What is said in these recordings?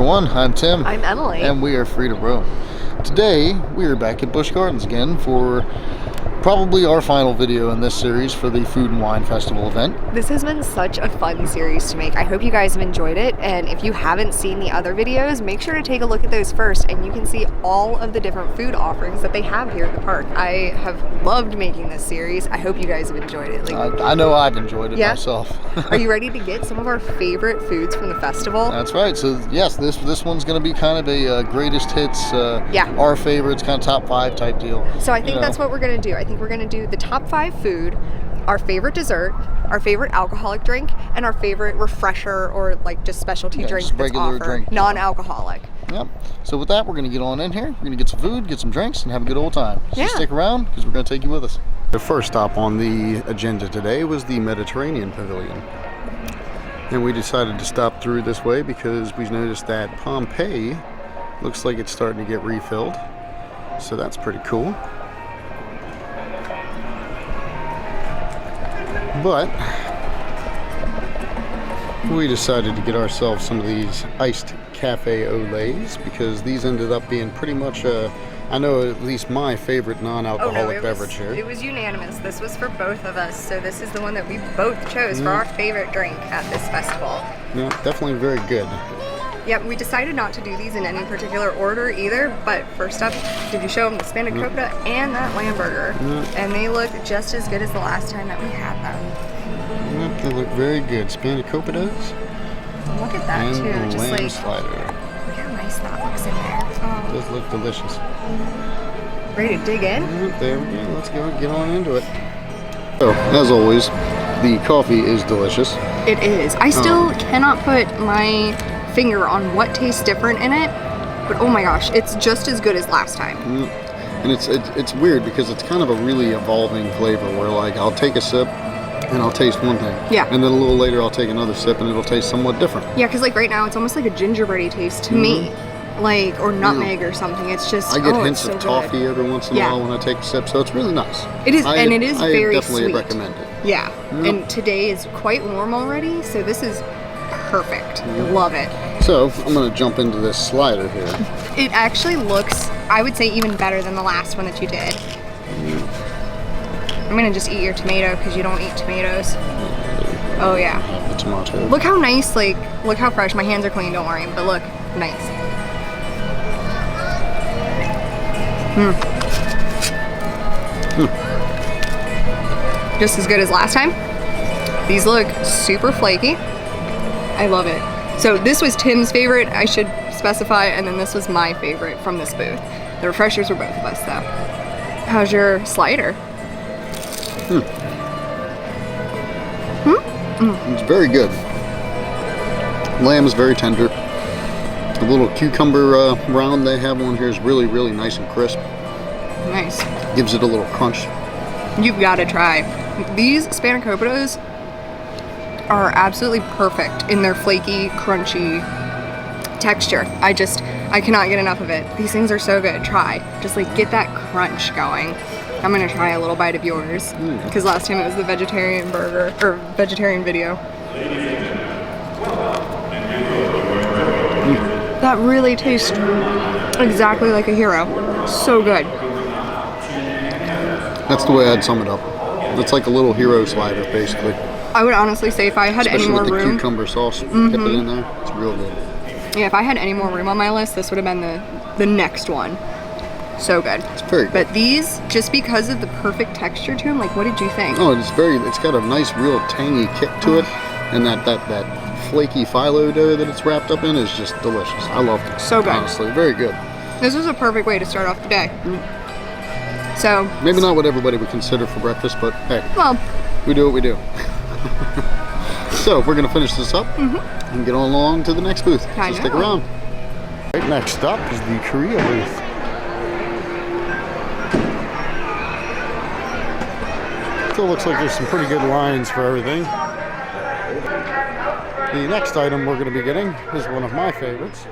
everyone, I'm Tim. I'm Emily. And we are Free to Roam. Today, we are back at Busch Gardens again for probably our final video in this series for the Food and Wine Festival event. This has been such a fun series to make. I hope you guys have enjoyed it, and if you haven't seen the other videos, make sure to take a look at those first, and you can see all of the different food offerings that they have here at the park. I have loved making this series. I hope you guys have enjoyed it. I know I've enjoyed it myself. Are you ready to get some of our favorite foods from the festival? That's right. So yes, this one's going to be kind of a greatest hits, our favorites, kind of top 5 type deal. So I think that's what we're going to do. I think we're going to do the top 5 food, our favorite dessert, our favorite alcoholic drink, and our favorite refresher or like just specialty drink that's regular drink, non-alcoholic. Yep. So with that, we're going to get on in here. We're going to get some food, get some drinks, and have a good old time. So stick around because we're going to take you with us. The first stop on the agenda today was the Mediterranean Pavilion. And we decided to stop through this way because we noticed that Pompeii looks like it's starting to get refilled. So that's pretty cool. But we decided to get ourselves some of these iced cafe au laits because these ended up being pretty much I know at least my favorite non-alcoholic beverage here. It was unanimous. This was for both of us, so this is the one that we both chose for our favorite drink at this festival. Yeah, definitely very good. Yep, we decided not to do these in any particular order either, but first up, did you show them the spanakopita and that lamb burger? And they look just as good as the last time that we had them. Yep, they look very good. Spanakopitas. Look at that too, and just lamb like slider. Look how nice that looks in there. Oh. It does look delicious. Ready to dig in? There we go. Let's go get on into it. So, as always, the coffee is delicious. It is. I still cannot put my finger on what tastes different in it, but oh my gosh, it's just as good as last time. And it's weird because it's kind of a really evolving flavor where like I'll take a sip and I'll taste one thing. Yeah. And then a little later I'll take another sip and it'll taste somewhat different. Yeah, because like right now it's almost like a gingerbready taste to me. Like, or nutmeg or something. It's just, I get hints of toffee every once in a while when I take a sip, so it's really nice. It is, and it is very sweet. I definitely recommend it. Yeah, and today is quite warm already, so this is perfect. Love it. So, I'm going to jump into this slider here. It actually looks, I would say, even better than the last one that you did. I'm going to just eat your tomato because you don't eat tomatoes. Oh, yeah. The tomato. Look how nice, like, look how fresh. My hands are clean, don't worry, but look, nice. Just as good as last time. These look super flaky. I love it. So this was Tim's favorite, I should specify, and then this was my favorite from this booth. The refreshers were both of us though. How's your slider? It's very good. Lamb is very tender. The little cucumber round they have on here is really, really nice and crisp. Nice. Gives it a little crunch. You've got to try. These Spanakopitas are absolutely perfect in their flaky, crunchy texture. I cannot get enough of it. These things are so good. Try. Just like get that crunch going. I'm gonna try a little bite of yours because last time it was the vegetarian burger or vegetarian video. That really tastes exactly like a hero. So good. That's the way I'd sum it up. It's like a little hero slider, basically. I would honestly say if I had any more room. Especially with the cucumber sauce, dip it in there. It's real good. Yeah, if I had any more room on my list, this would have been the next one. So good. It's very good. But these, just because of the perfect texture to them, like what did you think? Oh, it's got a nice, real tangy kick to it, and that flaky phyllo dough that it's wrapped up in is just delicious. I love it. So good. Honestly, very good. This was a perfect way to start off the day. So maybe not what everybody would consider for breakfast, but hey, well, we do what we do. So we're gonna finish this up and get on along to the next booth. So stick around. Right, next up is the Korea booth. Still looks like there's some pretty good lines for everything. The next item we're going to be getting is one of my favorites,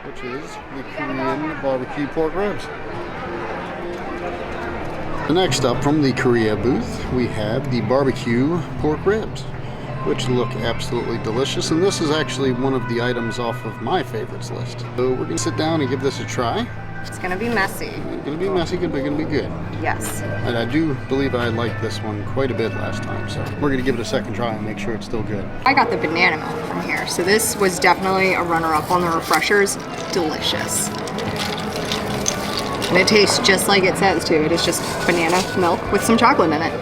which is the Korean barbecue pork ribs. Next up from the Korea booth, we have the barbecue pork ribs. which look absolutely delicious. And this is actually one of the items off of my favorites list. So we're gonna sit down and give this a try. It's gonna be messy. It's gonna be messy, but gonna be good. Yes. And I do believe I liked this one quite a bit last time, so we're gonna give it a second try and make sure it's still good. I got the banana milk from here, so this was definitely a runner-up on the refreshers. Delicious. And it tastes just like it says too. It is just banana milk with some chocolate in it.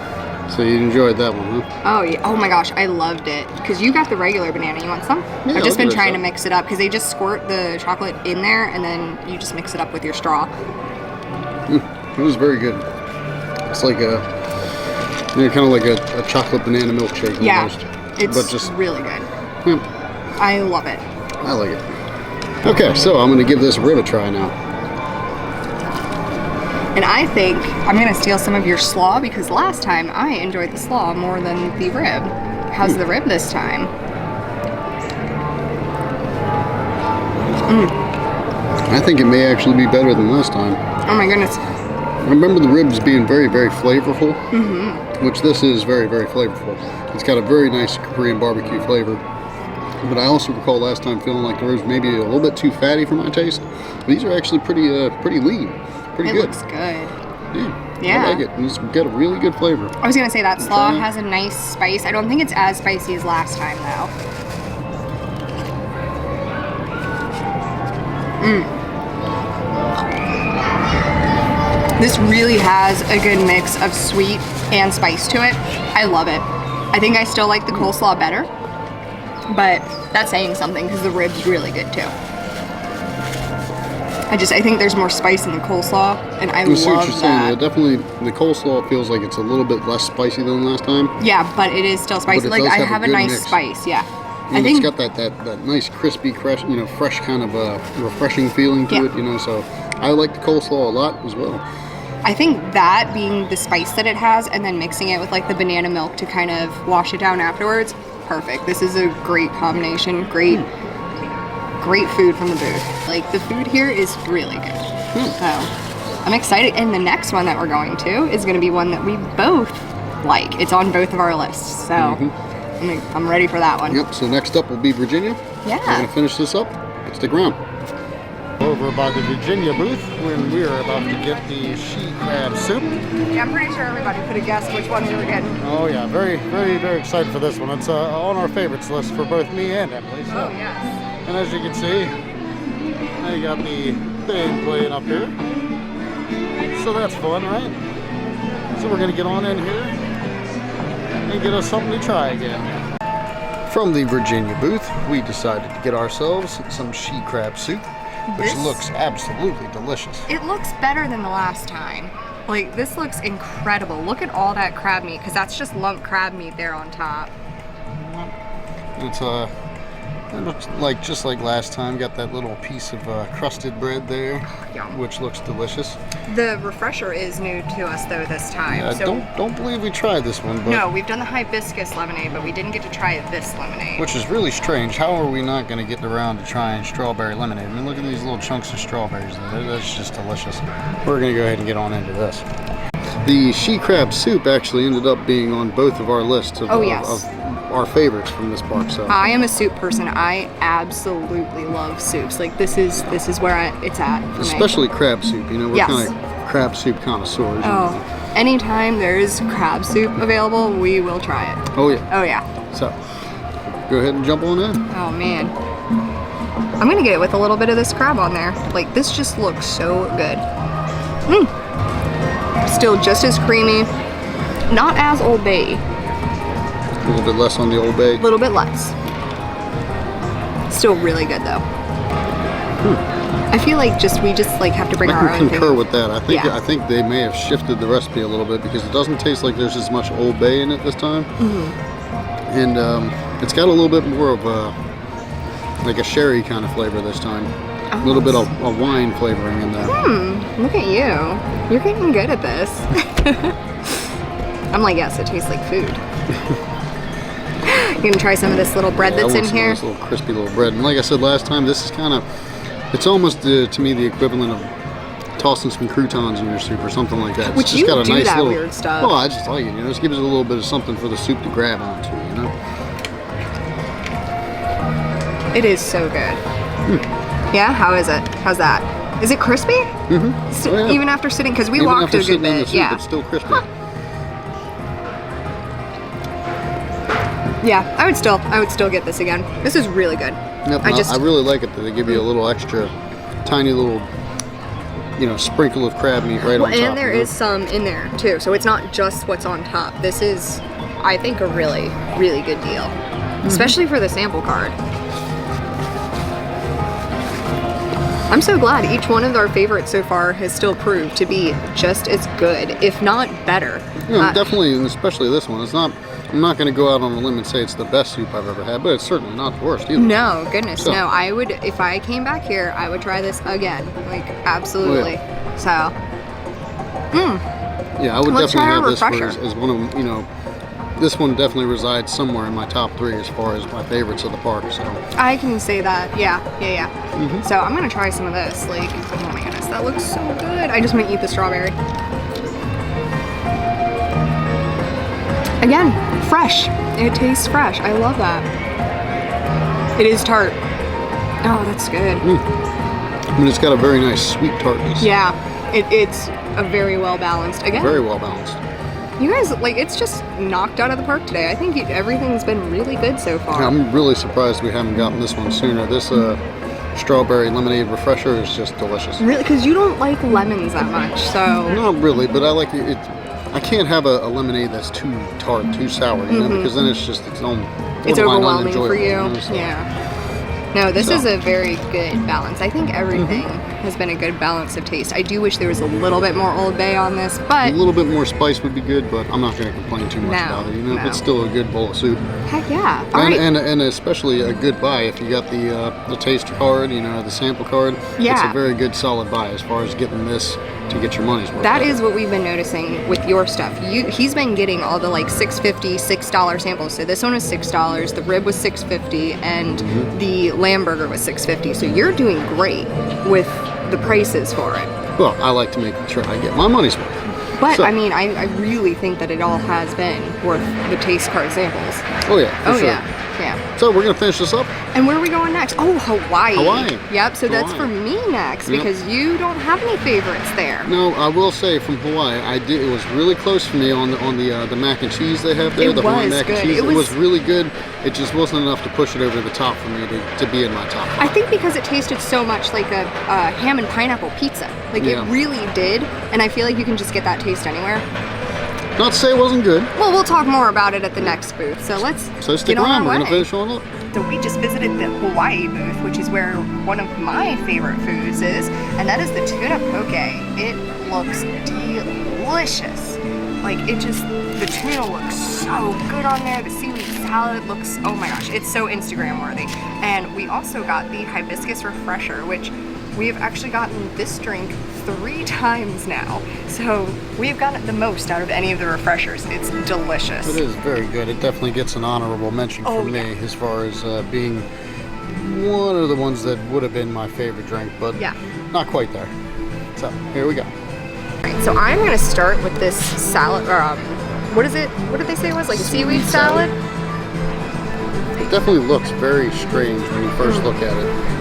So you enjoyed that one, huh? Oh yeah. Oh my gosh, I loved it. Because you got the regular banana. You want some? Yeah, I've just been trying to some. mix it up because they just squirt the chocolate in there and then you just mix it up with your straw. It was very good. It's like a, kind of like a chocolate banana milkshake almost. It's but just really good. Yeah, I love it. I like it. Okay, so I'm gonna give this rib a try now. And I think I'm gonna steal some of your slaw because last time I enjoyed the slaw more than the rib. How's the rib this time? I think it may actually be better than last time. Oh my goodness. I remember the ribs being very, very flavorful, which this is very, very flavorful. It's got a very nice Korean barbecue flavor. But I also recall last time feeling like the ribs maybe a little bit too fatty for my taste. These are actually pretty lean. Pretty good. It looks good. Yeah, I like it. It's got a really good flavor. I was gonna say that slaw has a nice spice. I don't think it's as spicy as last time though. This really has a good mix of sweet and spice to it. I love it. I think I still like the coleslaw better, but that's saying something because the rib's really good too. I think there's more spice in the coleslaw, and I love see what you're that. saying. Definitely, the coleslaw feels like it's a little bit less spicy than last time. Yeah, but it is still spicy. But it Like does I have a have a good nice mix. spice. Yeah, And I think it's got that nice crispy, fresh kind of refreshing feeling to it. So I like the coleslaw a lot as well. I think that being the spice that it has, and then mixing it with like the banana milk to kind of wash it down afterwards, perfect. This is a great combination. Great food from the booth. Like the food here is really good. So I'm excited. And the next one that we're going to is going to be one that we both like. It's on both of our lists. So I'm ready for that one. Yep. So next up will be Virginia. Yeah. We're gonna finish this up. Stick around. Over by the Virginia booth when we are about to get the she crab soup. Yeah, I'm pretty sure everybody could have guessed which one we were getting. Oh yeah, very, very, very excited for this one. It's on our favorites list for both me and Emily. So. Oh yes. And as you can see, now you got the thing playing up here. So that's fun, right? So we're gonna get on in here and get us something to try again. From the Virginia booth, we decided to get ourselves some she crab soup, which looks absolutely delicious. It looks better than the last time. Like this looks incredible. Look at all that crab meat, because that's just lump crab meat there on top. It's it looks like just like last time. Got that little piece of crusted bread there, Yum. which looks delicious. The refresher is new to us though this time. Yeah, so don't believe we tried this one, but no, we've done the hibiscus lemonade, but we didn't get to try this lemonade. which is really strange. How are we not going to get around to trying strawberry lemonade? I mean, look at these little chunks of strawberries. That's just delicious. We're going to go ahead and get on into this. The she crab soup actually ended up being on both of our lists of, of our favorites from this park. So I am a soup person. I absolutely love soups. Like this is where it's at for me. especially crab soup. You know, we're kind of crab soup connoisseurs. Oh, anytime there's crab soup available, we will try it. Oh yeah. Oh yeah. So go ahead and jump on in. Oh man. I'm gonna get it with a little bit of this crab on there. Like this just looks so good. Still just as creamy. Not as Old Bay. A little bit less on the Old Bay. A little bit less. Still really good though. I feel like we just like have to bring our I own can concur thing. with that. I think they may have shifted the recipe a little bit because it doesn't taste like there's as much Old Bay in it this time. And it's got a little bit more of like a sherry kind of flavor this time. A little bit of a wine flavoring in there. Look at you. You're getting good at this. I'm like, yes, it tastes like food. You gonna try some of this little bread that's in here? This little crispy little bread. And like I said last time, this is kind of, it's almost to me the equivalent of tossing some croutons in your soup or something like that. Which it's just you do that weird stuff. Well, I just like it. You know, just gives it a little bit of something for the soup to grab onto. You know. It is so good. Yeah, how is it? How's that? Is it crispy? Yeah. Even after sitting, because we Even walked after a good sitting in the bit. soup, Yeah. it's still crispy. Yeah, I would still get this again. This is really good. Yep, I really like it that they give you a little extra, tiny little, sprinkle of crab meat right on top. And there is some in there too, so it's not just what's on top. This is, I think, a really, really good deal, especially for the sample card. I'm so glad each one of our favorites so far has still proved to be just as good, if not better. Yeah, definitely, and especially this one. I'm not going to go out on a limb and say it's the best soup I've ever had, but it's certainly not the worst either. No, goodness, so. No. I would, if I came back here, I would try this again. Like, absolutely. Oh, yeah. So, yeah, I would let's definitely have this refresher. as one of, this one definitely resides somewhere in my top 3 as far as my favorites of the park, so. I can say that, yeah. So I'm going to try some of this. Like, oh my goodness, that looks so good. I just want to eat the strawberry. Again, fresh. It tastes fresh. I love that. It is tart. Oh, that's good. I mean, it's got a very nice sweet tartness. Yeah, it's a very well balanced. Again, very well balanced. You guys, like, it's just knocked out of the park today. I think everything's been really good so far. Yeah, I'm really surprised we haven't gotten this one sooner. This strawberry lemonade refresher is just delicious. Really? Because you don't like lemons that much, so. Not really, but I like it. I can't have a lemonade that's too tart, too sour, because then it's just its own. It's overwhelming for you. So. Yeah. No, this is a very good balance. I think everything has been a good balance of taste. I do wish there was a little bit more Old Bay on this, but... A little bit more spice would be good, but I'm not going to complain too much about it. It's still a good bowl of soup. Heck yeah. And especially a good buy if you got the taste card, the sample card. Yeah. It's a very good solid buy as far as getting this to get your money's worth. That is what we've been noticing with your stuff. He's been getting all the like $6.50, $6 samples. So this one was $6, the rib was $6.50, and the lamb burger was $6.50. So you're doing great with the prices for it. Well, I like to make sure I get my money's worth. But, I mean, I really think that it all has been worth the taste card samples. Oh, yeah, for sure. Yeah. So we're going to finish this up. And where are we going next? Oh, Hawaii. Yep, so Hawaii. That's for me next, because you don't have any favorites there. No, I will say from Hawaii, it was really close for me on the mac and cheese they have there. The Hawaiian mac and cheese. It was really good. It just wasn't enough to push it over the top for me to be in my top 5. I think because it tasted so much like a ham and pineapple pizza. Like, it really did, and I feel like you can just get that taste anywhere. Not to say it wasn't good. Well, we'll talk more about it at the next booth, so let's stick around, we're going to finish on up. So we just visited the Hawaii booth, which is where one of my favorite foods is, and that is the tuna poke. It looks delicious. Like, the tuna looks so good on there. The seaweed salad looks, oh my gosh, it's so Instagram worthy. And we also got the hibiscus refresher, which we have actually gotten this drink 3 times now. So we've gotten the most out of any of the refreshers. It's delicious. It is very good. It definitely gets an honorable mention from me as far as being one of the ones that would have been my favorite drink, but not quite there. So here we go. Alright, so I'm gonna start with this salad, or what is it? What did they say it was? Like a seaweed salad? It definitely looks very strange when you first look at it.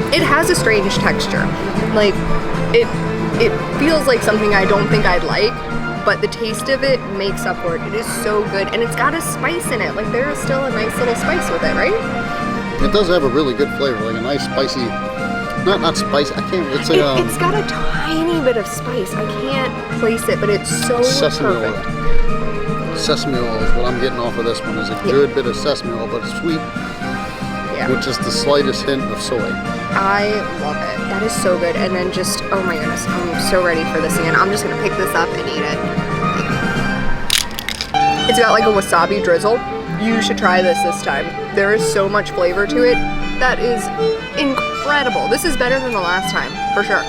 It has a strange texture. Like, it feels like something I don't think I'd like, but the taste of it makes up for it. It is so good, and it's got a spice in it. Like, there is still a nice little spice with it, right? It does have a really good flavor, like a nice spicy, not spicy, I can't, it's a... It's got a tiny bit of spice. I can't place it, but it's so sesame perfect. Oil. Sesame oil is what I'm getting off of this one, is a good bit of sesame oil, but it's sweet. With just the slightest hint of soy. I love it. That is so good. And then just, oh my goodness, I'm so ready for this again. I'm just gonna pick this up and eat it. It's got like a wasabi drizzle. You should try this time. There is so much flavor to it. That is incredible. This is better than the last time, for sure.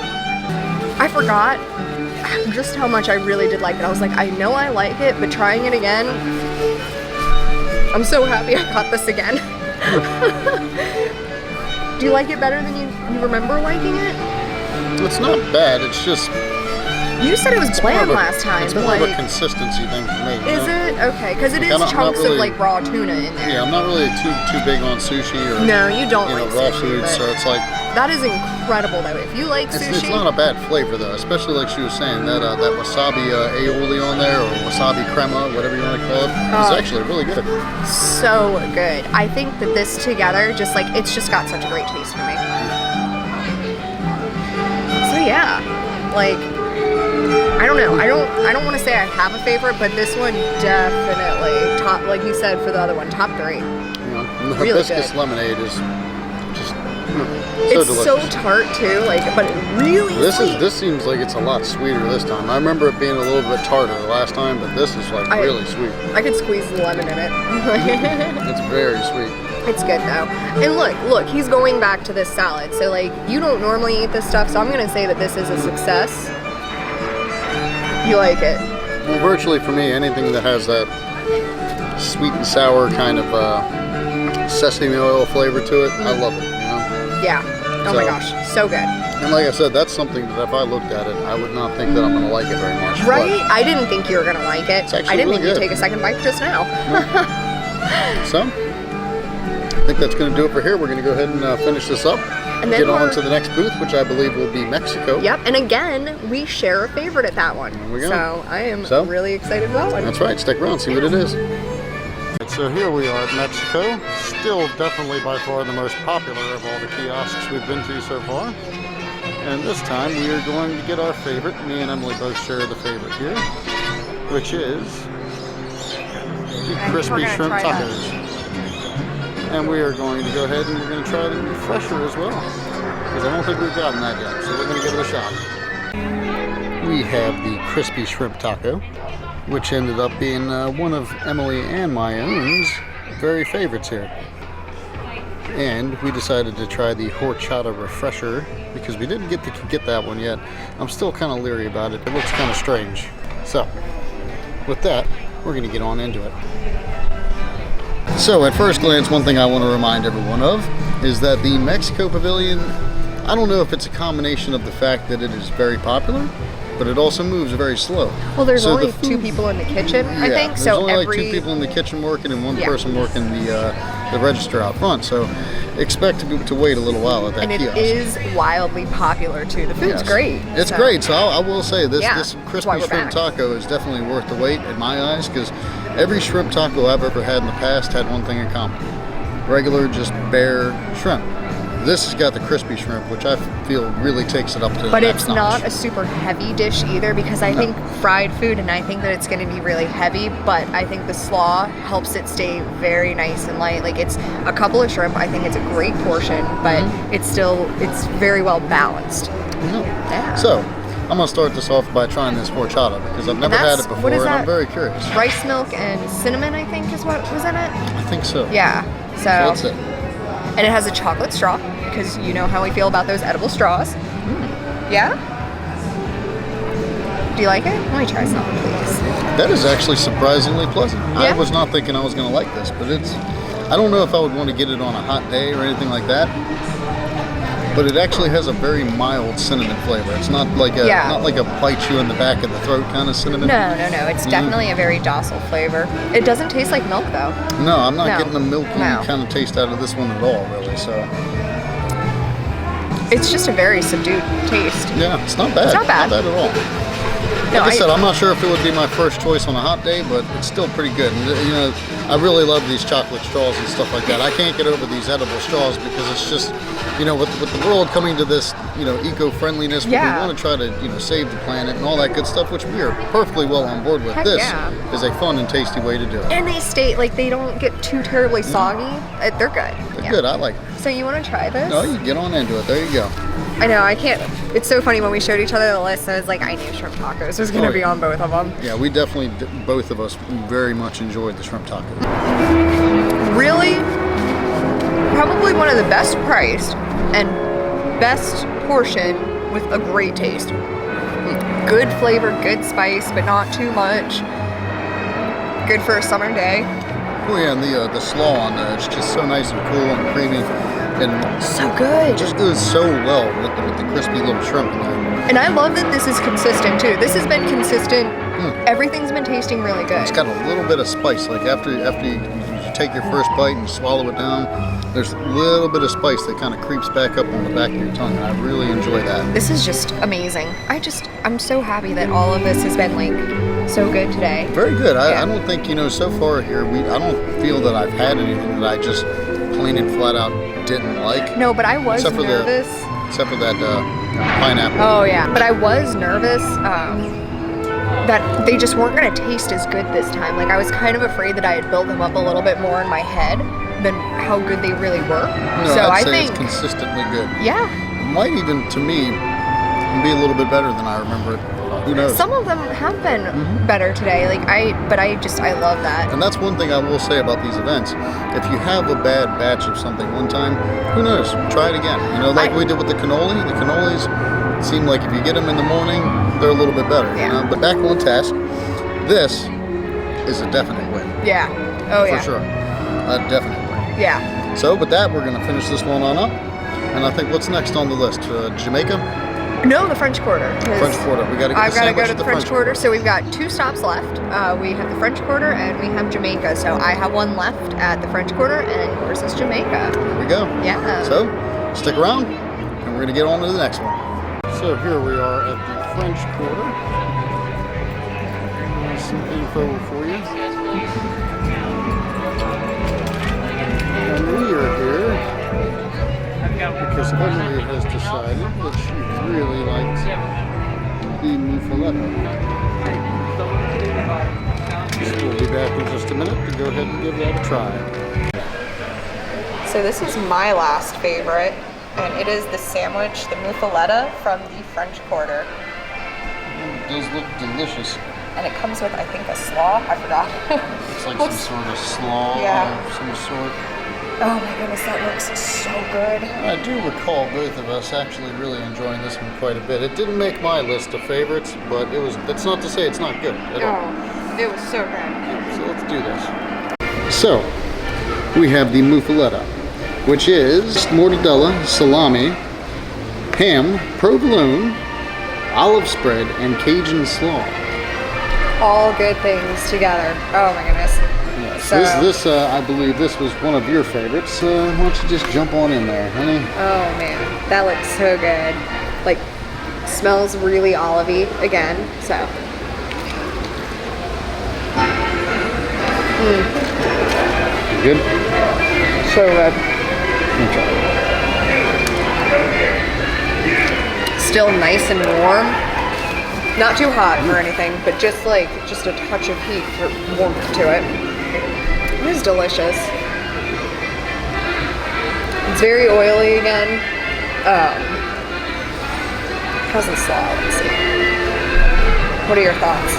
I forgot just how much I really did like it. I was like, I know I like it, but trying it again, I'm so happy I got this again. Do you like it better than you remember liking it? It's not bad. It's just You said it was bland last time. It's more of a consistency thing for me. Is it? Okay, because it is chunks of like raw tuna in there. Yeah, I'm not really too big on sushi or no, you don't like raw sushi, food, so it's like that is incredible though. If you like sushi, it's not a bad flavor though, especially like she was saying that that wasabi aioli on there or wasabi crema, whatever you want to call it, is actually really good. So good. I think that this together, just like it's just got such a great taste for me. So yeah, like. I don't know. I don't want to say I have a favorite, but this one definitely top. Like you said for the other one, top 3. Yeah, the really hibiscus good. lemonade is just it's delicious. So tart too. Like, but it really sweet. This seems like it's a lot sweeter this time. I remember it being a little bit tartar last time, but this is like really sweet. I could squeeze the lemon in it. It's very sweet. It's good though. And look, he's going back to this salad. So like, you don't normally eat this stuff, so I'm gonna say that this is a success. You like it? Well, virtually for me, anything that has that sweet and sour kind of sesame oil flavor to it, I love it. You know? Yeah. Oh my gosh, so good. And like I said, that's something that if I looked at it, I would not think that I'm going to like it very much. Right? I didn't think you were going to like it. I didn't think you'd take a second bite just now. So, I think that's going to do it for here. We're going to go ahead and finish this up. And then get on to the next booth, which I believe will be Mexico. Yep, and again, we share a favorite at that one. There we go. So I am really excited about that one. That's right. Stick around, see what it is. So here we are at Mexico. Still definitely by far the most popular of all the kiosks we've been to so far. And this time we are going to get our favorite. Me and Emily both share the favorite here, which is the crispy shrimp tacos. And we are going to go ahead and we're going to try the refresher as well, because I don't think we've gotten that yet, so we're going to give it a shot. We have the crispy shrimp taco, which ended up being one of Emily and my own very favorites here. And we decided to try the horchata refresher because we didn't get that one yet. I'm still kind of leery about it. It looks kind of strange. So, with that, we're going to get on into it. So at first glance, one thing I want to remind everyone of is that the Mexico Pavilion, I don't know if it's a combination of the fact that it is very popular, but it also moves very slow. Well, there's only 2 people in the kitchen, I think. There's so only like 2 people in the kitchen working and 1 person working the register out front. So expect to wait a little while at that kiosk. And it is wildly popular too. The food's great. It's great. So I will say this crispy shrimp back. taco is definitely worth the wait in my eyes, because every shrimp taco I've ever had in the past had one thing in common: regular, just bare shrimp. This has got the crispy shrimp, which I feel really takes it up to the next notch. But it's not a super heavy dish either, because I think fried food, and I think that it's going to be really heavy, but I think the slaw helps it stay very nice and light. Like, it's a couple of shrimp. I think it's a great portion, but it's very well balanced. Yeah. So, I'm going to start this off by trying this horchata, because I've never had it before, and I'm very curious. Rice milk and cinnamon, I think, is what was in it? I think so. Yeah. So that's it. And it has a chocolate straw, because you know how we feel about those edible straws. Yeah? Do you like it? Let me try some, please. That is actually surprisingly pleasant. I was not thinking I was going to like this, but I don't know if I would want to get it on a hot day or anything like that. But it actually has a very mild cinnamon flavor. It's not like a bite you in the back of the throat kind of cinnamon. No. It's definitely a very docile flavor. It doesn't taste like milk though. No, I'm not getting the milky kind of taste out of this one at all, really. So it's just a very subdued taste. Yeah, it's not bad. It's not bad. Not bad at all. Like I said, I'm not sure if it would be my first choice on a hot day, but it's still pretty good. And, you know, I really love these chocolate straws and stuff like that. I can't get over these edible straws because it's just, you know, with the world coming to this, you know, eco-friendliness, we want to try to, you know, save the planet and all that good stuff, which we are perfectly well on board with. This is a fun and tasty way to do it. And they stay, like, they don't get too terribly soggy. They're good. They're good. I like them. So you want to try this? No, you get on into it. There you go. I know, I can't. It's so funny when we showed each other the list, I was like, I knew shrimp tacos was going to be on both of them. Yeah, we definitely, both of us very much enjoyed the shrimp tacos. Really, probably one of the best priced and best portion with a great taste. Good flavor, good spice, but not too much. Good for a summer day. Oh yeah, and the slaw on there, it's just so nice and cool and creamy. And so good. It just goes so well with the crispy little shrimp in there. And I love that this is consistent too. This has been consistent. Everything's been tasting really good. It's got a little bit of spice. Like after you take your first bite and you swallow it down, there's a little bit of spice that kind of creeps back up on the back of your tongue, and I really enjoy that. This is just amazing. I'm so happy that all of this has been like so good today. Very good. I don't think, so far here, I don't feel that I've had anything that I just plain and flat out didn't like. No, but I was nervous. Except for that pineapple. Oh yeah, but I was nervous that they just weren't going to taste as good this time. Like I was kind of afraid that I had built them up a little bit more in my head than how good they really were. No, so I'd say think it's consistently good. Yeah. Might even, to me, be a little bit better than I remember it. Who knows? Some of them have been better today. I love that. And that's one thing I will say about these events. If you have a bad batch of something one time, who knows? Try it again. Like we did with the cannoli. The cannolis seem like if you get them in the morning, they're a little bit better. Yeah. But back on task, this is a definite win. Yeah. Oh yeah. For sure. A definite win. Yeah. So with that, we're going to finish this one on up. And I think what's next on the list? Jamaica? No, the French Quarter. French Quarter. I've got to go to the French Quarter. So we've got 2 stops left. We have the French Quarter and we have Jamaica. So I have one left at the French Quarter and yours is Jamaica. Here we go. Yeah. So stick around and we're going to get on to the next one. So here we are at the French Quarter. Here's some info for you. And we are here because Emily has decided that she really likes the muffaletta. So we'll be back in just a minute to go ahead and give that a try. So this is my last favorite, and it is the sandwich, the muffaletta from the French Quarter. It does look delicious. And it comes with, I think, a slaw. I forgot. It's like some sort of slaw of some sort. Oh my goodness, that looks so good. I do recall both of us actually really enjoying this one quite a bit. It didn't make my list of favorites, but that's not to say it's not good at all. It was so good. So let's do this. So, we have the muffaletta, which is mortadella, salami, ham, provolone, olive spread, and Cajun slaw. All good things together. Oh my goodness. Yes. So, this I believe this was one of your favorites. Why don't you just jump on in there, honey? Oh man, that looks so good. Like, smells really olivey again, so. You good? So good. Okay. Still nice and warm. Not too hot or anything, but just a touch of heat for warmth to it. It is delicious. It's very oily again. How's the slaw? Let's see. What are your thoughts?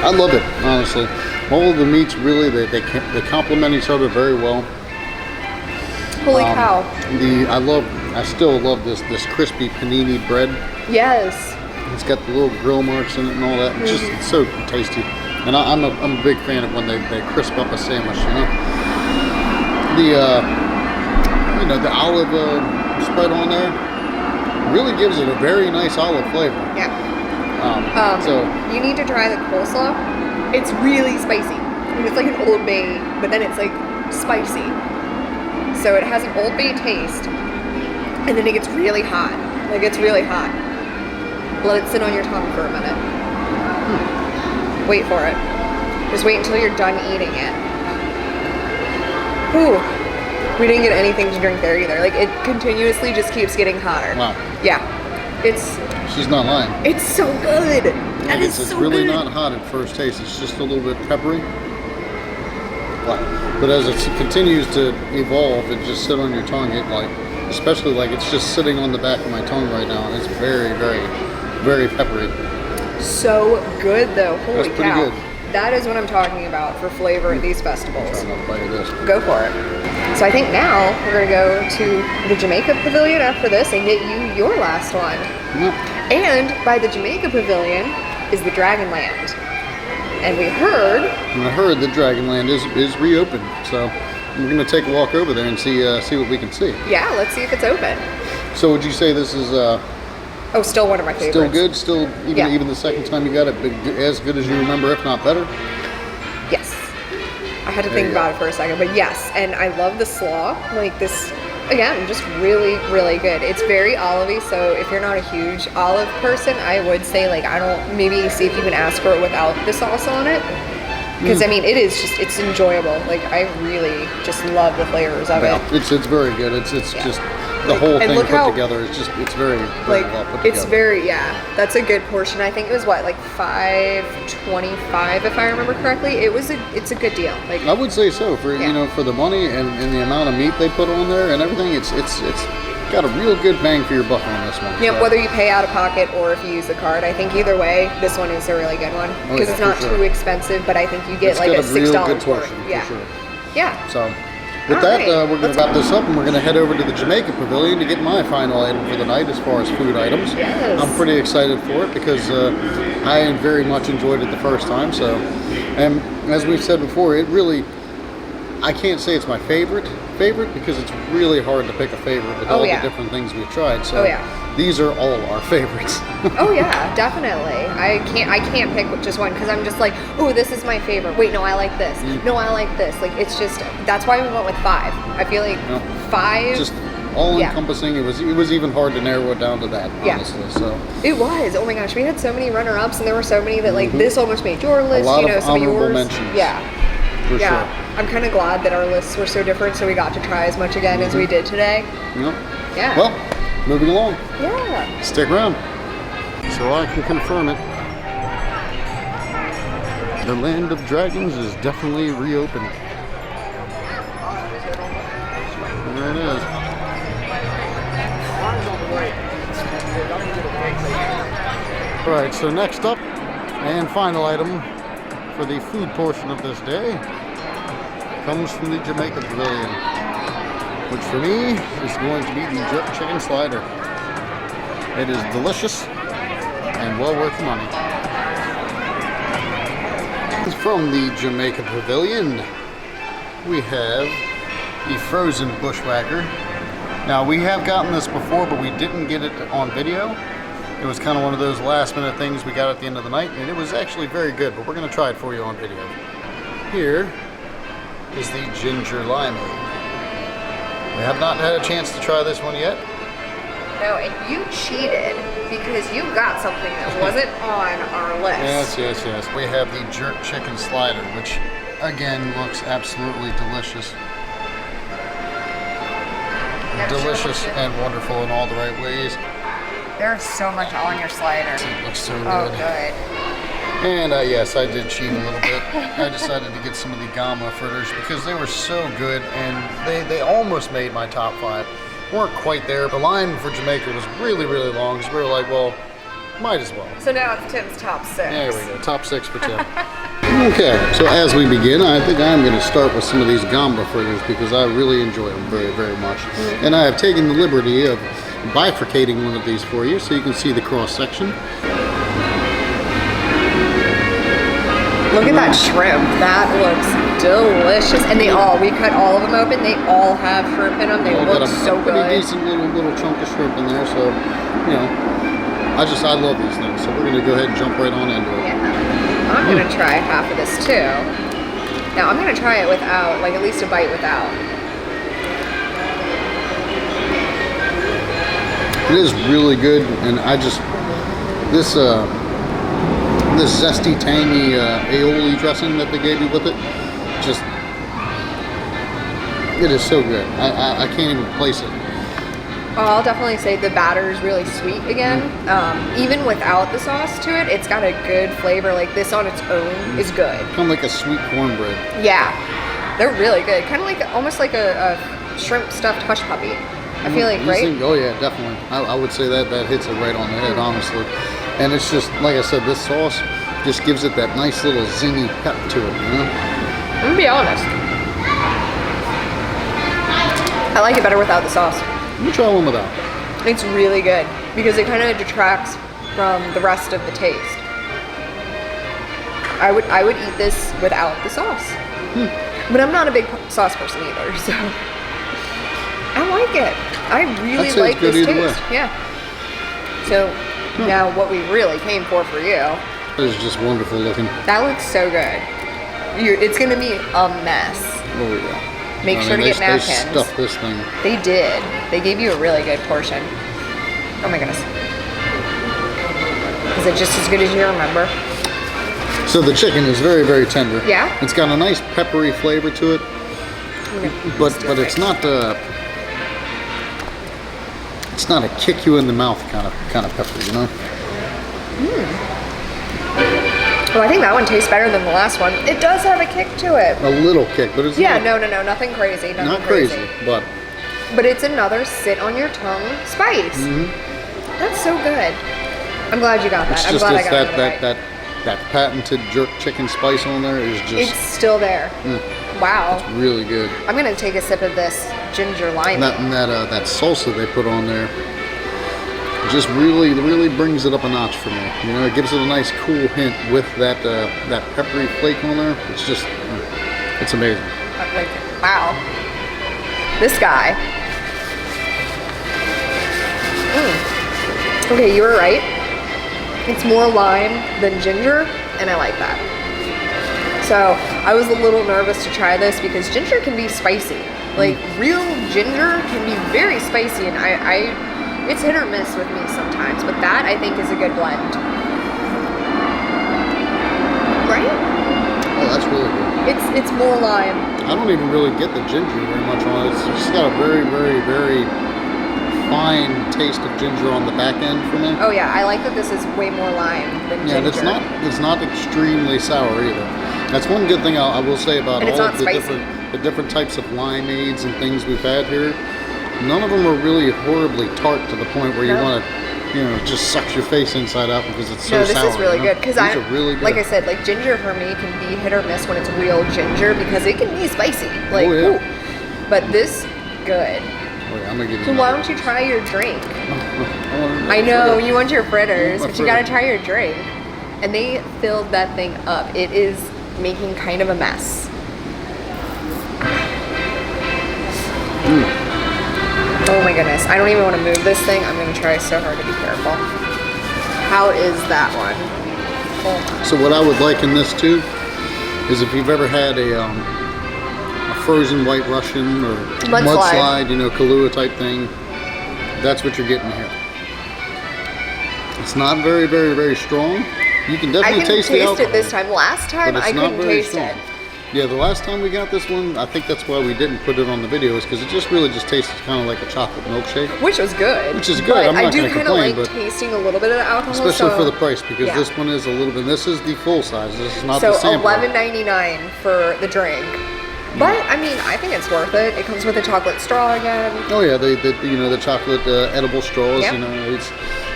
I love it, honestly. All of the meats really they complement each other very well. Holy cow! I still love this crispy panini bread. Yes. It's got the little grill marks in it and all that. It's just it's so tasty. And I'm a big fan of when they crisp up a sandwich. The olive spread on there really gives it a very nice olive flavor. Yeah. So you need to try the coleslaw. It's really spicy. It's like an Old Bay, but then it's like spicy. So it has an Old Bay taste, and then it gets really hot. Like it's really hot. Let it sit on your tongue for a minute. Wait for it. Just wait until you're done eating it. Ooh. We didn't get anything to drink there either. Like it continuously just keeps getting hotter. Wow. Yeah. She's not lying. It's so good. It's really not hot at first taste. It's just a little bit peppery. But as it continues to evolve and just sit on your tongue, especially it's just sitting on the back of my tongue right now. It's very, very, very peppery. So good though. Holy That's pretty cow. good. That is what I'm talking about for flavor at these festivals. Try not to bite this. Go for it. So I think now we're going to go to the Jamaica Pavilion after this and get you your last one. Yeah. And by the Jamaica Pavilion is the Dragonland. And I heard the Dragonland is reopened. So we're gonna take a walk over there and see what we can see. Yeah, let's see if it's open. So would you say this is oh, still one of my favorites. still good? Still even the second time you got it, as good as you remember, if not better? Yes. I had to think about it for a second, but yes. And I love the slaw. Like this, again, just really, really good. It's very olivey, so if you're not a huge olive person, I would say like maybe see if you can ask for it without the sauce on it. Because I mean, it's enjoyable. Like I really just love the flavors of it. It's very good. It's just the whole thing put together. It's very well put together. It's very That's a good portion. I think it was what, like $5.25 if I remember correctly. It's a good deal. Like I would say so for for the money and the amount of meat they put on there and everything. It's got a real good bang for your buck on this one. Yeah, so. Whether you pay out of pocket or if you use the card, I think either way, this one is a really good one because it's not too expensive. But I think you get like a $6 portion. Yeah. For sure. Yeah. So. With that, we're going to wrap this up and we're going to head over to the Jamaica Pavilion to get my final item for the night as far as food items. Yes. I'm pretty excited for it because I very much enjoyed it the first time. So, and as we've said before, I can't say it's my favorite because it's really hard to pick a favorite with all the different things we've tried. So these are all our favorites. Oh yeah, definitely. I can't pick just one because I'm just like, oh, this is my favorite. Wait, no, I like this. No, I like this. Like it's just that's why we went with 5. I feel like 5. Just all encompassing. It was even hard to narrow it down to that. Honestly, so it was. Oh my gosh, we had so many runner-ups and there were so many that like this almost made your list. A lot of some of yours. Mentions. Yeah. For sure. I'm kind of glad that our lists were so different, so we got to try as much again as we did today. Yep. Yeah. Well, moving along. Yeah. Stick around. So I can confirm it. The Land of Dragons is definitely reopened. There it is. Alright, so next up, and final item for the food portion of this day, comes from the Jamaica Pavilion, which for me is going to be the jerk chicken slider. It is delicious and well worth the money. From the Jamaica Pavilion, we have the frozen bushwhacker. Now we have gotten this before, but we didn't get it on video. It was kind of one of those last minute things we got at the end of the night, and it was actually very good, but we're going to try it for you on video. Here is the ginger limeade. We have not had a chance to try this one yet. No, and you cheated because you got something that wasn't on our list. Yes. We have the jerk chicken slider, which again looks absolutely delicious. Delicious and wonderful in all the right ways. There's so much on your slider. It looks so good. Oh, good. And yes, I did cheat a little bit. I decided to get some of the gama fritters because they were so good and they almost made my top 5. Weren't quite there. The line for Jamaica was really, really long, so we were like, well, might as well. So now it's Tim's top 6. There we go, top 6 for Tim. Okay, so as we begin, I think I'm going to start with some of these gamba fritters because I really enjoy them very, very much. And I have taken the liberty of bifurcating one of these for you so you can see the cross section. Look at that shrimp. That looks delicious. And we cut all of them open. They all have shrimp in them. They look so good. Pretty decent little chunk of shrimp in there. So, I love these things. So we're going to go ahead and jump right on into it. Yeah. I'm going to try half of this too. Now I'm going to try it without, like at least a bite without. It is really good, and this zesty, tangy aioli dressing that they gave you with it, it is so good. I can't even place it. Oh, I'll definitely say the batter is really sweet again. Even without the sauce to it, it's got a good flavor. Like this on its own is good. Kind of like a sweet cornbread. Yeah, they're really good. Kind of like almost like a shrimp stuffed hush puppy. I feel like, right? Oh yeah, definitely. I would say that hits it right on the head, honestly. And it's just, like I said, this sauce just gives it that nice little zingy pep to it, I'm gonna be honest. I like it better without the sauce. Let me try one without. It's really good because it kind of detracts from the rest of the taste. I would eat this without the sauce. But I'm not a big sauce person either, so I like it. I really like this taste. Way. Yeah. So now what we really came for you. It is just wonderful looking. That looks so good. It's gonna be a mess. Oh yeah. Make sure to get napkins. They stuffed this thing. They did. They gave you a really good portion. Oh my goodness. Is it just as good as you remember? So the chicken is very, very tender. Yeah? It's got a nice peppery flavor to it. But it's not a kick you in the mouth kind of pepper, you know? Well, I think that one tastes better than the last one. It does have a kick to it. A little kick, but it's no, nothing crazy. Not crazy, but it's another sit on your tongue spice. That's so good. I'm glad you got that. I'm glad I got that patented jerk chicken spice on there is just... It's still there. Wow. It's really good. I'm gonna take a sip of this ginger lime. And that salsa they put on there just really brings it up a notch for me. You know, it gives it a nice cool hint with that peppery flake on there. It's just, it's amazing. Like, wow. This guy. Okay, you were right. It's more lime than ginger, and I like that. So I was a little nervous to try this because ginger can be spicy. Like real ginger can be very spicy, and it's hit or miss with me sometimes, but that I think is a good blend. Right? Oh, that's really good. It's more lime. I don't even really get the ginger very much on it. It's just got a very fine taste of ginger on the back end for me. Oh yeah, I like that this is way more lime than ginger. Yeah, it's not extremely sour either. That's one good thing I will say about all of the different types of limeades and things we've had here. None of them are really horribly tart to the point where you want to, just suck your face inside out because it's so sour. No, this is really good because really good. Like I said, like ginger for me can be hit or miss when it's real ginger because it can be spicy. Like, but this good. Oh, yeah, I'm gonna give you so why don't you try your drink? I know you want your fritters, but you gotta try your drink. And they filled that thing up. It is making kind of a mess. Oh my goodness, I don't even want to move this thing. I'm going to try so hard to be careful. How is that one? Oh. So what I would liken this to is if you've ever had a frozen White Russian or mudslide, Kahlua type thing, that's what you're getting here. It's not very strong. You can definitely taste the alcohol. I can taste it this time. Last time I couldn't taste it. Yeah, the last time we got this one, I think that's why we didn't put it on the video, is because it just really tasted kind of like a chocolate milkshake. Which was good. Which is good. I'm not going to complain. I do kind of like tasting a little bit of the alcohol. Especially for the price, because this one is a little bit, this is the full size. This is not the sample. So $11.99 for the drink. But, I mean, I think it's worth it. It comes with a chocolate straw again. Oh yeah, the chocolate edible straws. Yep. It's,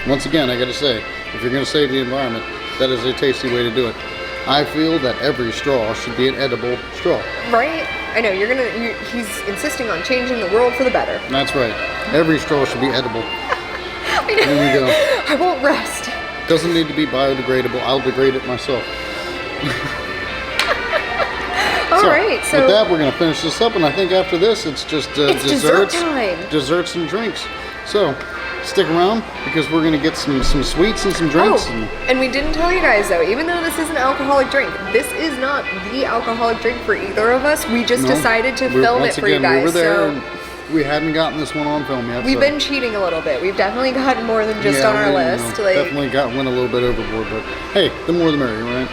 once again, I got to say, if you're going to save the environment, that is a tasty way to do it. I feel that every straw should be an edible straw. Right? I know, he's insisting on changing the world for the better. That's right. Every straw should be edible. I know. There you go. I won't rest. Doesn't need to be biodegradable. I'll degrade it myself. All right, so with that, we're going to finish this up, and I think after this, it's just dessert time. Desserts and drinks. So stick around because we're going to get some sweets and some drinks. And we didn't tell you guys though, even though this is an alcoholic drink, this is not the alcoholic drink for either of us. We just decided to film it for you guys. We were there and we hadn't gotten this one on film yet. We've been cheating a little bit. We've definitely gotten more than just on our list. Definitely went a little bit overboard, but hey, the more the merrier, right?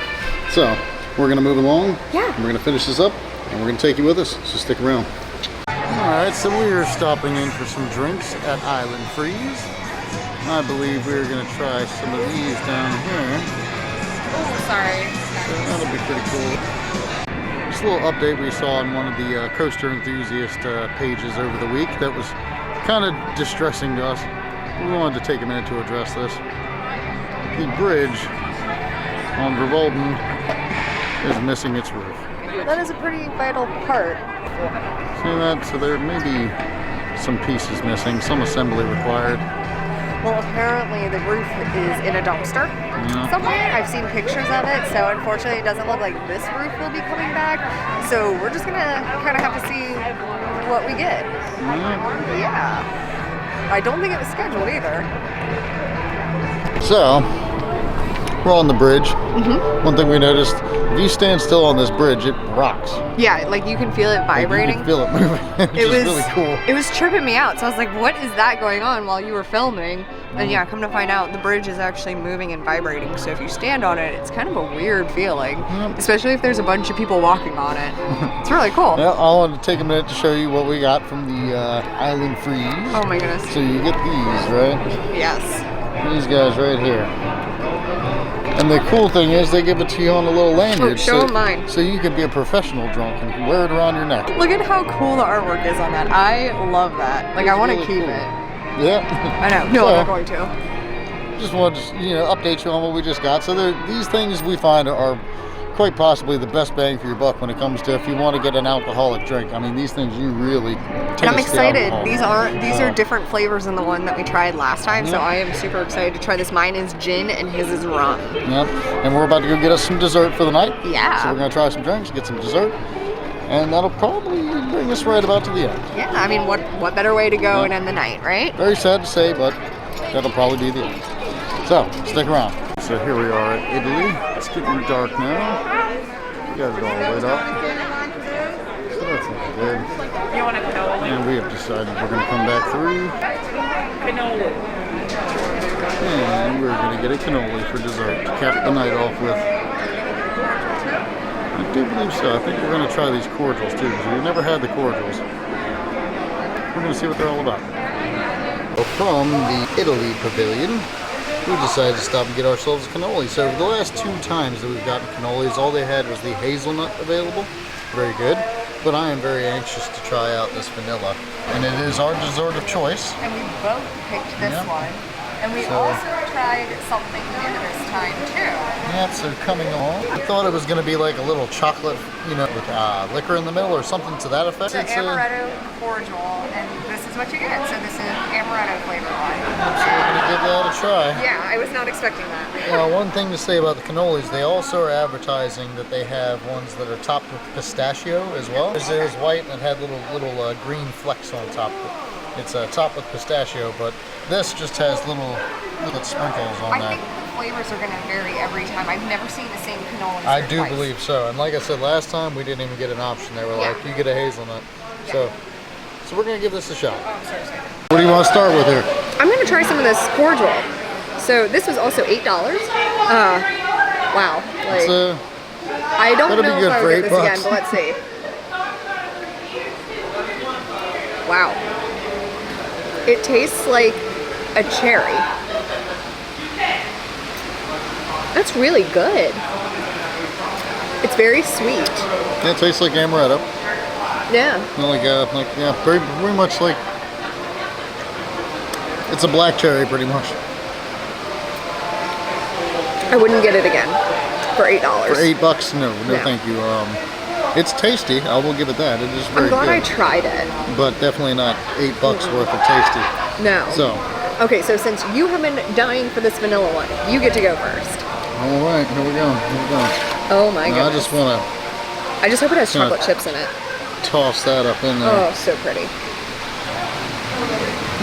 So we're going to move along. Yeah. We're going to finish this up and we're going to take you with us. So stick around. Alright, so we are stopping in for some drinks at Island Freeze. I believe we're going to try some of these down here. Oh, sorry. So that'll be pretty cool. Just a little update we saw on one of the coaster enthusiast pages over the week that was kind of distressing to us. We wanted to take a minute to address this. The bridge on Revolden is missing its roof. That is a pretty vital part. See that? So there may be some pieces missing, some assembly required. Well, apparently the roof is in a dumpster somewhere. I've seen pictures of it, so unfortunately it doesn't look like this roof will be coming back. So we're just gonna kind of have to see what we get. Yeah. I don't think it was scheduled either. So, we're on the bridge. One thing we noticed, if you stand still on this bridge, it rocks. Yeah, like you can feel it vibrating. Like you can feel it moving, which is really cool. It was tripping me out. So I was like, what is that going on while you were filming? And yeah, come to find out, the bridge is actually moving and vibrating. So if you stand on it, it's kind of a weird feeling, especially if there's a bunch of people walking on it. It's really cool. Yeah, I wanted to take a minute to show you what we got from the Island Freeze. Oh my goodness. So you get these, right? Yes. These guys right here. And the cool thing is they give it to you on a little lanyard. Oh, show them mine. So you can be a professional drunk and wear it around your neck. Look at how cool the artwork is on that. I love that. Like, I want to keep it. Yeah. I know. No, I'm not going to. Just wanted to, update you on what we just got. So these things we find are quite possibly the best bang for your buck when it comes to if you want to get an alcoholic drink. I mean, these things you really taste. And I'm excited. The These are different flavors than the one that we tried last time. So I am super excited to try this. Mine is gin and his is rum. Yep. And we're about to go get us some dessert for the night. Yeah. So we're gonna try some drinks, get some dessert, and that'll probably bring us right about to the end. Yeah. I mean, what better way to go and end the night, right? Very sad to say, but that'll probably be the end. So stick around. So here we are at Italy. It's getting dark now. You guys are all lit up. So that's not good. You want a cannoli? And we have decided we're going to come back through. Cannoli. And we're going to get a cannoli for dessert to cap the night off with. I do believe so. I think we're going to try these cordials too, because we've never had the cordials. We're going to see what they're all about. Well, from the Italy pavilion, we decided to stop and get ourselves a cannoli. So the last 2 times that we've gotten cannolis, all they had was the hazelnut available. Very good. But I am very anxious to try out this vanilla. And it is our dessert of choice. And we both picked this one. And we also tried something new this time too. Yeah, so coming along. I thought it was going to be like a little chocolate, with liquor in the middle or something to that effect. It's an amaretto cordial, and this is what you get. So this is amaretto flavor one. So we're going to give that a try. Yeah, I was not expecting that. Well, one thing to say about the cannolis, they also are advertising that they have ones that are topped with pistachio as well. It was white and it had little green flecks on top of it. It's topped with pistachio, but this just has little sprinkles on that. I think the flavors are going to vary every time. I've never seen the same cannoli. I do believe so. And like I said last time, we didn't even get an option. They were like, you get a hazelnut. Yeah. So we're going to give this a shot. Oh, I'm so excited. What do you want to start with here? I'm going to try some of this cordial. So this was also $8. Wow. Like, I don't know if I would get this again, but let's see. Wow. It tastes like a cherry. That's really good. It's very sweet. Yeah, it tastes like amaretto. Yeah. Very much like it's a black cherry, pretty much. I wouldn't get it again for $8. For $8, no, thank you. It's tasty. I will give it that. It is very good. I'm glad I tried it. But definitely not $8 worth of tasty. No. So. Okay, so since you have been dying for this vanilla one, you get to go first. All right, here we go. Oh my goodness. I just hope it has chocolate chips in it. Toss that up in there. Oh, so pretty.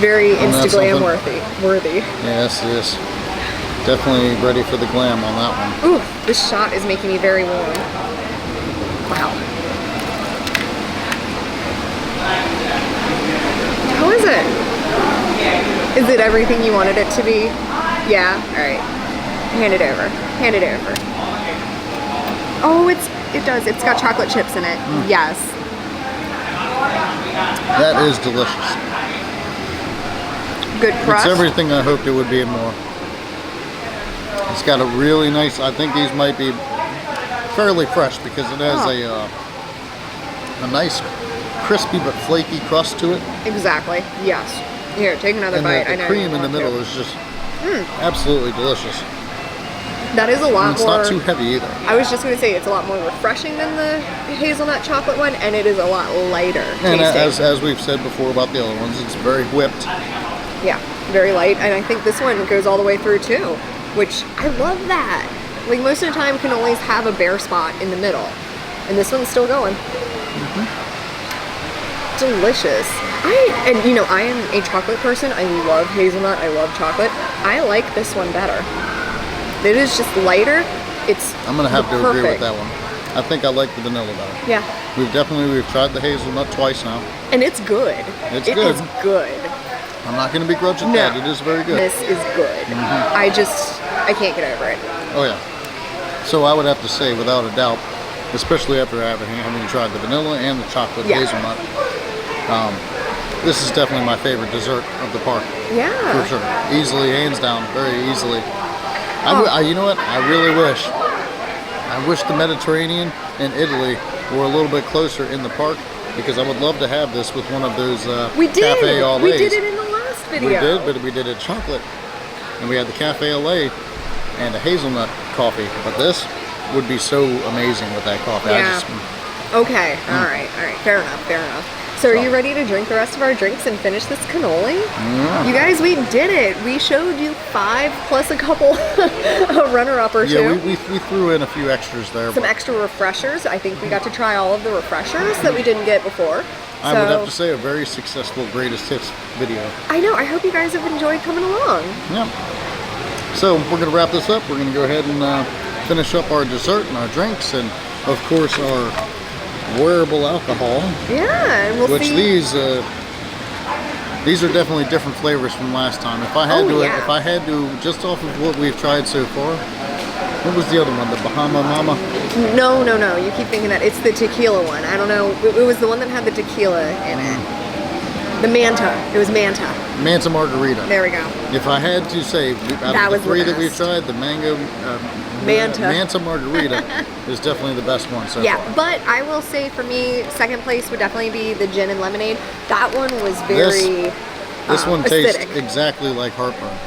Very Instagram worthy. Yes. Definitely ready for the glam on that one. Ooh, this shot is making me very warm. Wow. How is it? Is it everything you wanted it to be? Yeah? Alright. Hand it over. Oh, it does. It's got chocolate chips in it. Yes. That is delicious. Good crust. It's everything I hoped it would be and more. It's got a really nice, I think these might be fairly fresh because it has a nice crispy but flaky crust to it. Exactly, yes. Here, take another bite. The cream in the middle is just absolutely delicious. That is a lot more. It's not too heavy either. I was just going to say it's a lot more refreshing than the hazelnut chocolate one, and it is a lot lighter. And as we've said before about the other ones, it's very whipped. Yeah. very light, and I think this one goes all the way through too, which I love that. Like most of the time cannolis have a bare spot in the middle, and this one's still going. Delicious. And you know, I am a chocolate person. I love hazelnut, I love chocolate. I like this one better. It is just lighter. I'm gonna have to agree with that one. I think I like the vanilla better. Yeah. We've tried the hazelnut twice now. And it's good. It's good. It is good. I'm not gonna begrudge it that. It is very good. This is good. I can't get over it. Oh yeah. So I would have to say, without a doubt, especially after having tried the vanilla and the chocolate hazelnut, this is definitely my favorite dessert of the park. Yeah. For sure. Easily, hands down, very easily. You know what? I really wish the Mediterranean and Italy were a little bit closer in the park, because I would love to have this with one of those cafe au laits. We did it in the last video. We did, but we did it chocolate. And we had the cafe au lait and a hazelnut coffee. But this would be so amazing with that coffee. Yeah. Okay. All right. Fair enough. So are you ready to drink the rest of our drinks and finish this cannoli? Yeah. You guys, we did it. We showed you 5 plus a couple, a runner-up or 2. Yeah, we threw in a few extras there. Some extra refreshers. I think we got to try all of the refreshers that we didn't get before. I would have to say a very successful greatest hits video. I know. I hope you guys have enjoyed coming along. Yeah. So we're going to wrap this up. We're going to go ahead and finish up our dessert and our drinks, and of course our wearable alcohol. Yeah, and we'll see. These are definitely different flavors from last time. If I had to, just off of what we've tried so far, what was the other one? The Bahama Mama? No. You keep thinking that it's the tequila one. I don't know. It was the one that had the tequila in it. The Manta. It was Manta. Manta Margarita. There we go. If I had to say, out of the 3 that we've tried, the mango Manta Margarita is definitely the best one so far. But I will say for me, second place would definitely be the gin and lemonade. That one was very This one acidic. tastes exactly like heartburn.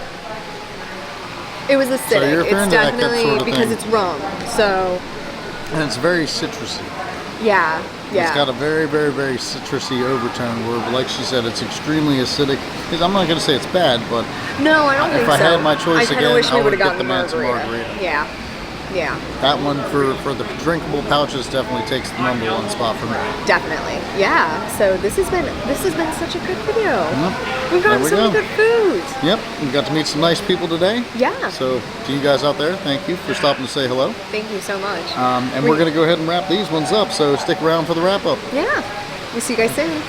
It was acidic. So you're it's definitely sort of because thing. it's rum. So. And it's very citrusy. Yeah. It's got a very, very, very citrusy overtone where, like she said, it's extremely acidic. I'm not going to say it's bad, but no, I don't think so. If I had my choice again, wish we I would have get gotten the Manta Margarita. Yeah. That one for the drinkable pouches definitely takes the number 1 spot for me. Definitely. Yeah. So this has been such a good video. We've gotten so many good foods. Yep. We got to meet some nice people today. Yeah. So to you guys out there, thank you for stopping to say hello. Thank you so much. And we're going to go ahead and wrap these ones up. So stick around for the wrap up. Yeah. We'll see you guys soon.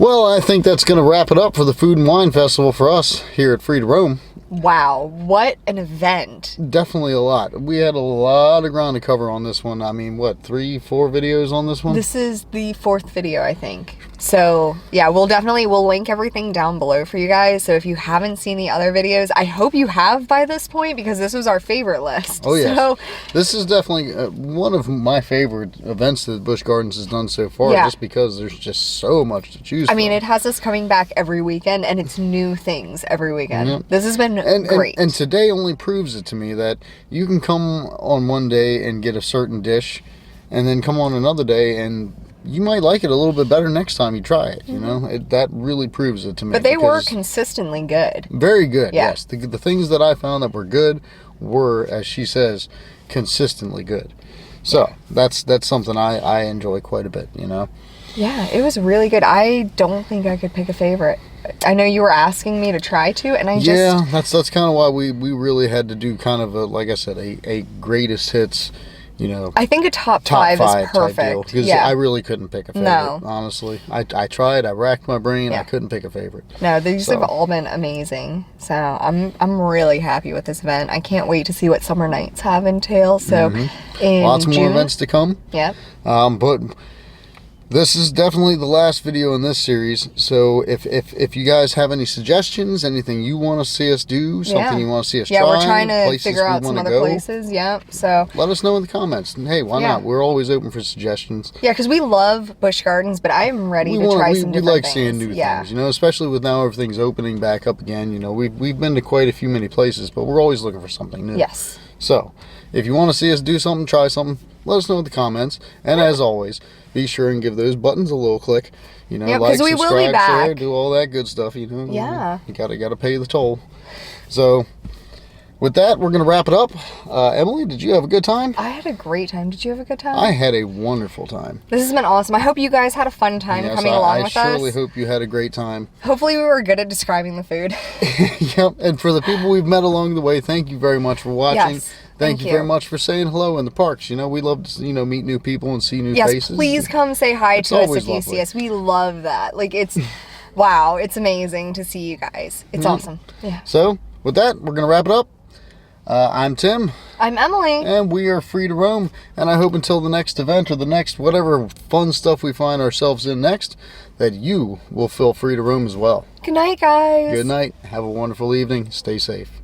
Well, I think that's going to wrap it up for the Food and Wine Festival for us here at Freetoroam. Wow, what an event. Definitely a lot. We had a lot of ground to cover on this one. I mean, what, 3-4 videos on this one? This is the 4th video, I think. So, yeah, we'll link everything down below for you guys. So if you haven't seen the other videos, I hope you have by this point, because this was our favorite list. Oh, yeah. So, this is definitely one of my favorite events that Busch Gardens has done so far, just because there's just so much to choose from. I mean, it has us coming back every weekend, and it's new things every weekend. Yep. This has been great. And today only proves it to me that you can come on one day and get a certain dish, and then come on another day and you might like it a little bit better next time you try it. You know, that really proves it to me. But they were consistently good. Very good. Yeah. Yes, the things that I found that were good were, as she says, consistently good. So that's something I enjoy quite a bit. You know. Yeah, it was really good. I don't think I could pick a favorite. I know you were asking me to try to, and I just... Yeah, that's kind of why we really had to do kind of a, like I said, a greatest hits, you know... I think a top five is perfect. Because I really couldn't pick a favorite, honestly. I tried, I racked my brain, I couldn't pick a favorite. No, these have all been amazing. So I'm really happy with this event. I can't wait to see what summer nights have entail. So in lots June, more events to come. Yeah. But... this is definitely the last video in this series, so if you guys have any suggestions, anything you want to see us do, something you want to see us try, we're trying to figure out some other places, so let us know in the comments, and hey, why not? We're always open for suggestions. Yeah, because we love Busch Gardens, but I'm ready to try some different things. We like seeing new things, you know, especially with now everything's opening back up again, you know, we've been to quite a few many places, but we're always looking for something new. Yes. So, if you want to see us do something, try something, let us know in the comments. And as always, be sure and give those buttons a little click. You know, Yep, like, 'cause we will be subscribe, back. share, do all that good stuff. You know, Yeah. you gotta pay the toll. So, with that, we're gonna wrap it up. Emily, did you have a good time? I had a great time. Did you have a good time? I had a wonderful time. This has been awesome. I hope you guys had a fun time Yes, coming along with us. I surely hope you had a great time. Hopefully we were good at describing the food. Yep, and for the people we've met along the way, thank you very much for watching. Yes, Thank thank you very you. much for saying hello in the parks. You know, we love to, meet new people and see new Yes, faces. please come say hi It's to us always if you lovely. see us. We love that. Like, it's, wow, it's amazing to see you guys. It's awesome. Yeah. So, with that, we're going to wrap it up. I'm Tim, I'm Emily. and we are free to roam. And I hope until the next event or the next whatever fun stuff we find ourselves in next, that you will feel free to roam as well. Good night, guys. Good night. Have a wonderful evening. Stay safe.